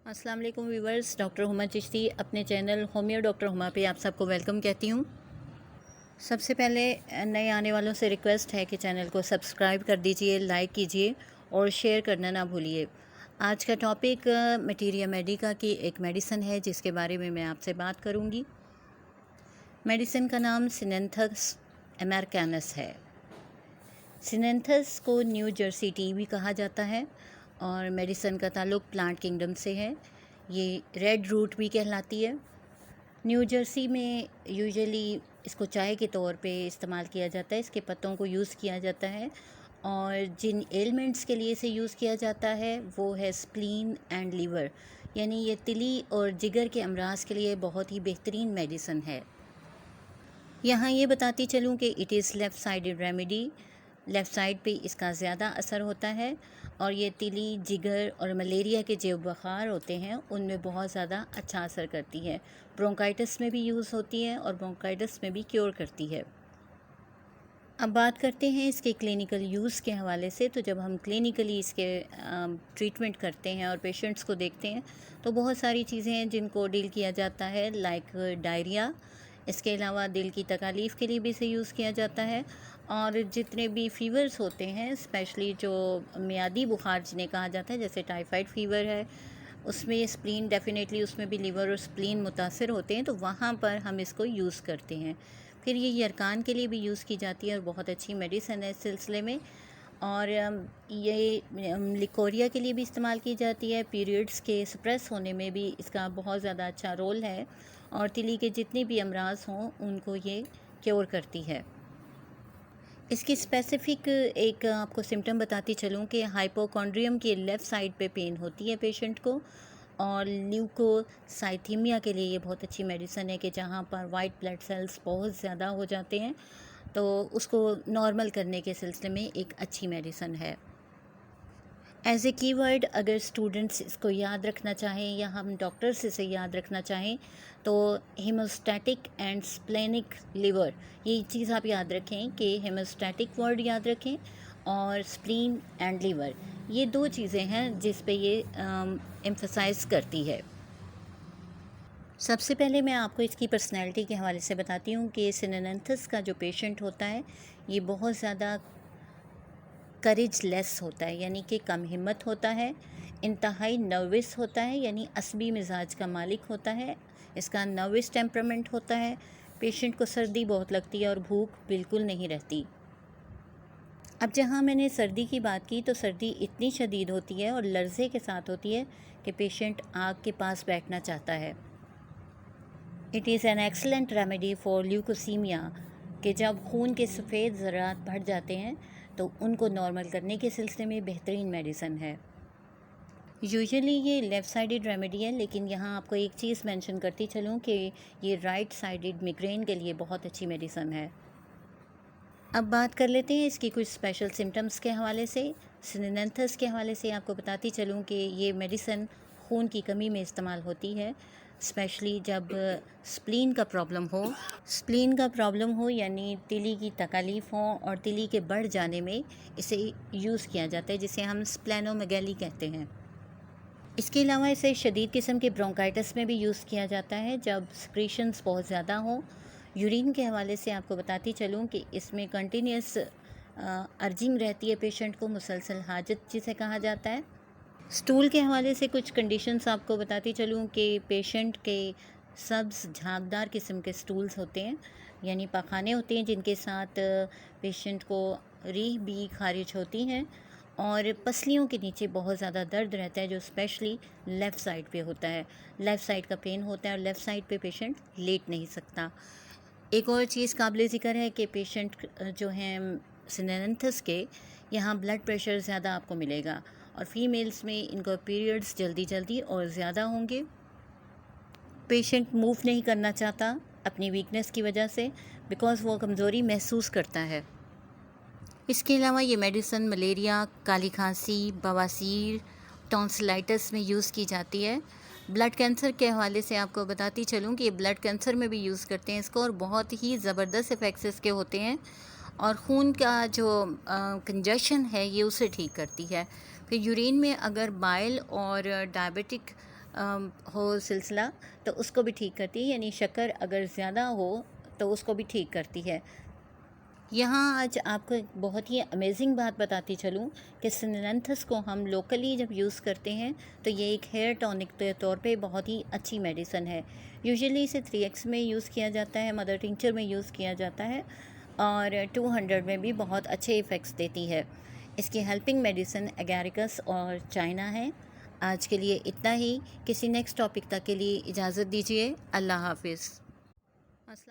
अस्सलाम वालेकुम viewers, doctor Huma Chishti अपने चैनल होमियो डॉक्टर हुमा पे आप सबको वेलकम कहती हूँ। सबसे पहले नए आने वालों से रिक्वेस्ट है कि चैनल को सब्सक्राइब कर दीजिए, लाइक कीजिए और शेयर करना ना भूलिए। आज का टॉपिक मटीरिया मेडिका की एक मेडिसिन है जिसके बारे में मैं आपसे बात करूँगी। मेडिसिन का नाम सिनेंथस अमेरिकानस है। सिनेंथस को न्यू जर्सी टी भी कहा जाता है और मेडिसिन का ताल्लुक प्लांट किंगडम से है। ये रेड रूट भी कहलाती है। न्यू जर्सी में यूजुअली इसको चाय के तौर पे इस्तेमाल किया जाता है, इसके पत्तों को यूज़ किया जाता है और जिन एलिमेंट्स के लिए इसे यूज़ किया जाता है वो है स्प्लीन एंड लीवर, यानी ये तिली और जिगर के अमराज के लिए बहुत ही बेहतरीन मेडिसिन है। यहाँ ये बताती चलूँ कि it is left sided remedy, left side पे इसका ज़्यादा असर होता है और ये तिली, जिगर और मलेरिया के जो बुखार होते हैं उनमें बहुत ज़्यादा अच्छा असर करती है। ब्रोंकाइटिस में भी यूज़ होती है और ब्रोंकाइटिस में भी क्योर करती है। अब बात करते हैं इसके क्लिनिकल यूज़ के हवाले से। तो जब हम क्लिनिकली इसके ट्रीटमेंट करते हैं और पेशेंट्स को देखते हैं तो बहुत सारी चीज़ें हैं जिनको डील किया जाता है, लाइक डायरिया। इसके अलावा दिल की तकालीफ़ के लिए भी इसे यूज़ किया जाता है और जितने भी फ़ीवर्स होते हैं, स्पेशली जो मियादी बुखार जिन्हें कहा जाता है, जैसे टाइफाइड फ़ीवर है, उसमें स्प्लीन डेफ़िनेटली, उसमें भी लीवर और स्प्लीन मुतासिर होते हैं, तो वहाँ पर हम इसको यूज़ करते हैं। फिर ये यरकान के लिए भी यूज़ की जाती है और बहुत अच्छी मेडिसिन है इस सिलसिले में। और ये लिकोरिया के लिए भी इस्तेमाल की जाती है। पीरियड्स के सप्रेस होने में भी इसका बहुत ज़्यादा अच्छा रोल है और तिली के जितने भी अमराज हों उनको ये क्योर करती है। इसकी स्पेसिफ़िक एक आपको सिम्टम बताती चलूँ कि हाइपोकॉन्ड्रियम की लेफ़्ट साइड पे पेन होती है पेशेंट को और ल्यूकोसाइथीमिया के लिए ये बहुत अच्छी मेडिसिन है कि जहाँ पर वाइट ब्लड सेल्स बहुत ज़्यादा हो जाते हैं तो उसको नॉर्मल करने के सिलसिले में एक अच्छी मेडिसिन है। एज ए कीवर्ड अगर स्टूडेंट्स इसको याद रखना चाहें या हम डॉक्टर्स इसे याद रखना चाहें तो हेमोस्टैटिक एंड स्प्लेनिक लिवर, ये चीज़ आप याद रखें कि हेमोस्टैटिक वर्ड याद रखें और स्प्लीन एंड लिवर, ये दो चीज़ें हैं जिस पे ये एम्फसाइज करती है। सबसे पहले मैं आपको इसकी पर्सनैलिटी के हवाले से बताती हूँ कि सिनेंथस का जो पेशेंट होता है ये बहुत ज़्यादा करेज लेस होता है, यानी कि कम हिम्मत होता है, इंतहाई नर्वस होता है, यानी असबी मिजाज का मालिक होता है, इसका नर्वस टेम्परामेंट होता है, पेशेंट को सर्दी बहुत लगती है और भूख बिल्कुल नहीं रहती। अब जहाँ मैंने सर्दी की बात की तो सर्दी इतनी शदीद होती है और लर्ज़े के साथ होती है कि पेशेंट आग के पास बैठना चाहता है। It is an excellent remedy for leukaemia कि जब खून के सफ़ेद ज़रात बढ़ जाते हैं तो उनको नॉर्मल करने के सिलसिले में बेहतरीन मेडिसिन है। यूजुअली ये लेफ़्ट साइडेड रेमेडी है, लेकिन यहाँ आपको एक चीज़ मेंशन करती चलूँ कि ये राइट साइडेड मिग्रेन के लिए बहुत अच्छी मेडिसिन है। अब बात कर लेते हैं इसकी कुछ स्पेशल सिम्टम्स के हवाले से। सिनेंथस के हवाले से आपको बताती चलूँ कि ये मेडिसिन खून की कमी में इस्तेमाल होती है, स्पेशली जब स्प्लीन का प्रॉब्लम हो। स्प्लीन का प्रॉब्लम हो यानी तिली की तकालीफ़ हो और तिली के बढ़ जाने में इसे यूज़ किया जाता है, जिसे हम स्प्लेनोमेगैली कहते हैं। इसके अलावा इसे शदीद किस्म के ब्रोंकाइटिस में भी यूज़ किया जाता है जब सिक्रीशंस बहुत ज़्यादा हों। यूरिन के हवाले से आपको बताती चलूँ कि इसमें कंटिन्यूस अर्जिंग रहती है पेशेंट को, मुसलसल हाजत जिसे कहा जाता है। स्टूल के हवाले से कुछ कंडीशंस आपको बताती चलूँ कि पेशेंट के सब्ज़ झागदार किस्म के स्टूल्स होते हैं, यानी पखाने होते हैं जिनके साथ पेशेंट को रीह भी खारिज होती हैं और पसलियों के नीचे बहुत ज़्यादा दर्द रहता है जो स्पेशली लेफ़्ट साइड पे होता है। लेफ़्ट साइड का पेन होता है और लेफ़्ट साइड पे पेशेंट लेट नहीं सकता। एक और चीज़ काबिल ज़िक्र है कि पेशेंट जो हैं सिनेंथस के, यहाँ ब्लड प्रेशर ज़्यादा आपको मिलेगा और फीमेल्स में इनको पीरियड्स जल्दी और ज़्यादा होंगे। पेशेंट मूव नहीं करना चाहता अपनी वीकनेस की वजह से, बिकॉज़ वो कमज़ोरी महसूस करता है। इसके अलावा ये मेडिसिन मलेरिया, काली खांसी, बवासीर, टॉन्सिलाइटिस में यूज़ की जाती है। ब्लड कैंसर के हवाले से आपको बताती चलूँ कि ये ब्लड कैंसर में भी यूज़ करते हैं इसको और बहुत ही ज़बरदस्त इफ़ेक्ट्स इसके होते हैं और खून का जो कंजेशन है ये उसे ठीक करती है। फिर यूरिन में अगर बाइल और डायबिटिक हो सिलसिला तो उसको भी ठीक करती है, यानी शक्कर अगर ज़्यादा हो तो उसको भी ठीक करती है। यहाँ आज आपको एक बहुत ही अमेजिंग बात बताती चलूँ कि सिनेंथस को हम लोकली जब यूज़ करते हैं तो ये एक हेयर टॉनिक के तौर पे बहुत ही अच्छी मेडिसिन है। यूजुअली इसे 3x में यूज़ किया जाता है, मदर टिंचर में यूज़ किया जाता है और 200 में भी बहुत अच्छे इफ़ेक्ट्स देती है। इसकी हेल्पिंग मेडिसिन एगारिकस और चाइना है। आज के लिए इतना ही। किसी नेक्स्ट टॉपिक तक के लिए इजाज़त दीजिए। अल्लाह हाफिज़। अस्सलाम।